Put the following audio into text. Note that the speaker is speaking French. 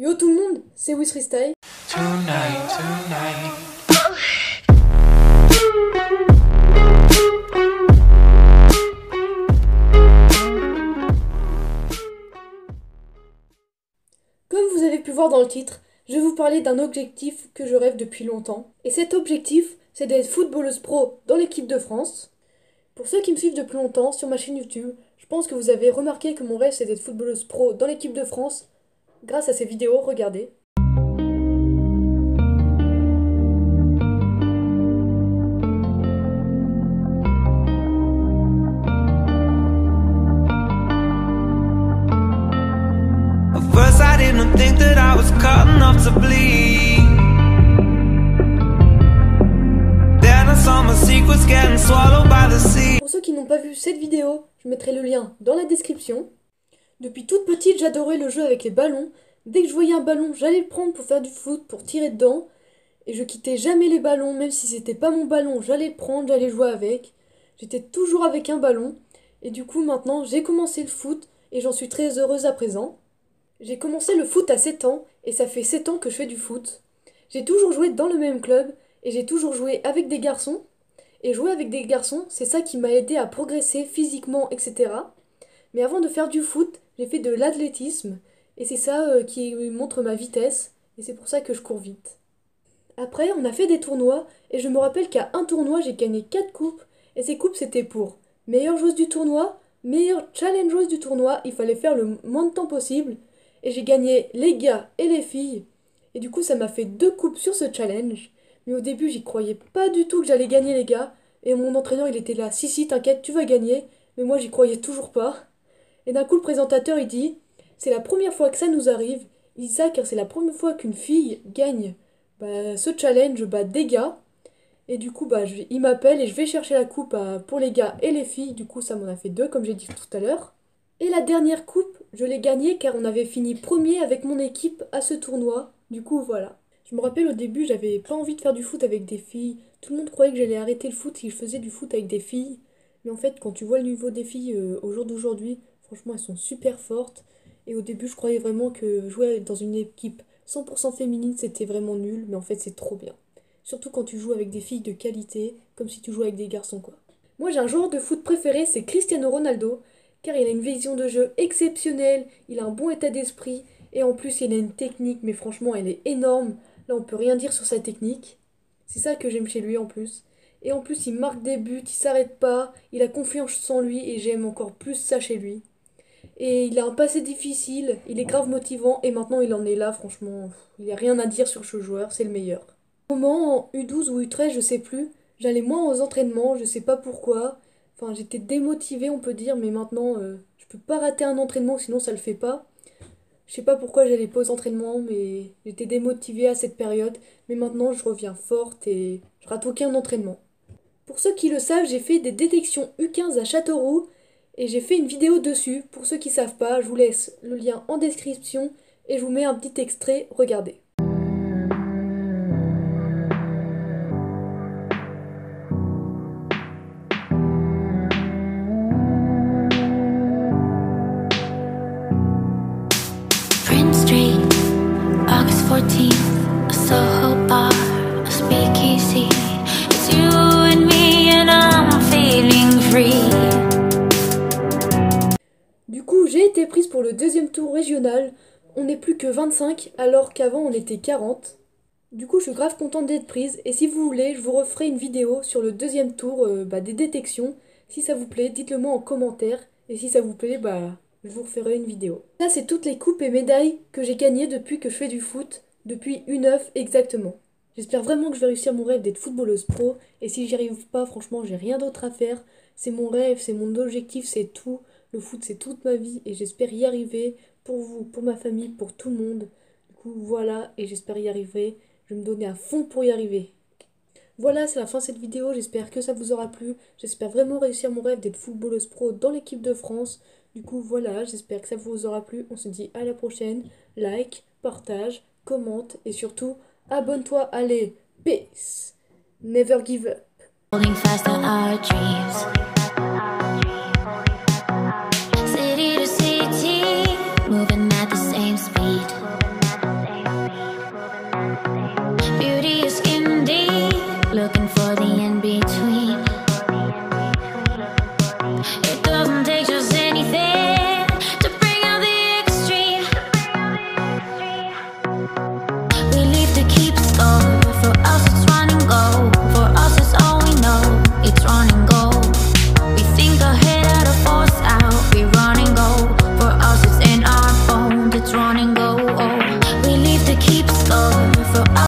Yo tout le monde, c'est Wisristyle. Comme vous avez pu voir dans le titre, je vais vous parler d'un objectif que je rêve depuis longtemps. Et cet objectif, c'est d'être footballeuse pro dans l'équipe de France. Pour ceux qui me suivent depuis longtemps sur ma chaîne YouTube, je pense que vous avez remarqué que mon rêve c'est d'être footballeuse pro dans l'équipe de France. Grâce à ces vidéos, regardez. First I didn't think that I was cut enough to bleed. Then I saw my secrets getting swallowed by the sea. Pour ceux qui n'ont pas vu cette vidéo, je mettrai le lien dans la description. Depuis toute petite, j'adorais le jeu avec les ballons. Dès que je voyais un ballon, j'allais le prendre pour faire du foot, pour tirer dedans. Et je quittais jamais les ballons, même si c'était pas mon ballon, j'allais le prendre, j'allais jouer avec. J'étais toujours avec un ballon. Et du coup, maintenant, j'ai commencé le foot et j'en suis très heureuse à présent. J'ai commencé le foot à 7 ans et ça fait 7 ans que je fais du foot. J'ai toujours joué dans le même club et j'ai toujours joué avec des garçons. Et jouer avec des garçons, c'est ça qui m'a aidé à progresser physiquement, etc. Mais avant de faire du foot, j'ai fait de l'athlétisme et c'est ça qui montre ma vitesse et c'est pour ça que je cours vite. Après, on a fait des tournois et je me rappelle qu'à un tournoi, j'ai gagné 4 coupes et ces coupes c'était pour meilleure joueuse du tournoi, meilleure challengeuse du tournoi, il fallait faire le moins de temps possible et j'ai gagné les gars et les filles et du coup ça m'a fait 2 coupes sur ce challenge. Mais au début, j'y croyais pas du tout que j'allais gagner les gars et mon entraîneur il était là, si t'inquiète, tu vas gagner, mais moi j'y croyais toujours pas. Et d'un coup, le présentateur, il dit « C'est la première fois que ça nous arrive. » Il dit ça car c'est la première fois qu'une fille gagne ce challenge des gars. Et du coup, il m'appelle et je vais chercher la coupe pour les gars et les filles. Du coup, ça m'en a fait 2, comme j'ai dit tout à l'heure. Et la dernière coupe, je l'ai gagnée car on avait fini premier avec mon équipe à ce tournoi. Du coup, voilà. Je me rappelle au début, j'avais pas envie de faire du foot avec des filles. Tout le monde croyait que j'allais arrêter le foot si je faisais du foot avec des filles. Mais en fait, quand tu vois le niveau des filles au jour d'aujourd'hui, franchement, elles sont super fortes. Et au début, je croyais vraiment que jouer dans une équipe 100% féminine, c'était vraiment nul. Mais en fait, c'est trop bien. Surtout quand tu joues avec des filles de qualité, comme si tu jouais avec des garçons, quoi. Moi, j'ai un joueur de foot préféré, c'est Cristiano Ronaldo. Car il a une vision de jeu exceptionnelle, il a un bon état d'esprit. Et en plus, il a une technique, mais franchement, elle est énorme. Là, on peut rien dire sur sa technique. C'est ça que j'aime chez lui, en plus. Et en plus, il marque des buts, il s'arrête pas, il a confiance en lui et j'aime encore plus ça chez lui. Et il a un passé difficile, il est grave motivant et maintenant il en est là, franchement, il n'y a rien à dire sur ce joueur, c'est le meilleur. Au moment, en U12 ou U13, je sais plus, j'allais moins aux entraînements, je sais pas pourquoi. Enfin, j'étais démotivée, on peut dire, mais maintenant, je peux pas rater un entraînement, sinon ça le fait pas. Je sais pas pourquoi j'allais pas aux entraînements, mais j'étais démotivée à cette période. Mais maintenant, je reviens forte et je rate aucun entraînement. Pour ceux qui le savent, j'ai fait des détections U15 à Châteauroux et j'ai fait une vidéo dessus. Pour ceux qui savent pas, je vous laisse le lien en description et je vous mets un petit extrait, regardez. Prince Street, August 14th, a Soho bar, a speakeasy. It's you and me and I'm feeling free. Du coup, j'ai été prise pour le deuxième tour régional. On n'est plus que 25 alors qu'avant on était 40. Du coup, je suis grave contente d'être prise et si vous voulez, je vous referai une vidéo sur le deuxième tour des détections. Si ça vous plaît, dites-le moi en commentaire et si ça vous plaît, je vous referai une vidéo. Ça, c'est toutes les coupes et médailles que j'ai gagnées depuis que je fais du foot, depuis U9 exactement. J'espère vraiment que je vais réussir mon rêve d'être footballeuse pro, et si j'y arrive pas, franchement, j'ai rien d'autre à faire. C'est mon rêve, c'est mon objectif, c'est tout. Le foot, c'est toute ma vie, et j'espère y arriver pour vous, pour ma famille, pour tout le monde. Du coup, voilà, et j'espère y arriver. Je vais me donner à fond pour y arriver. Voilà, c'est la fin de cette vidéo, j'espère que ça vous aura plu. J'espère vraiment réussir mon rêve d'être footballeuse pro dans l'équipe de France. Du coup, voilà, j'espère que ça vous aura plu. On se dit à la prochaine. Like, partage, commente et surtout, abonne-toi. Allez, peace. Never give up. Holding fast to our dreams.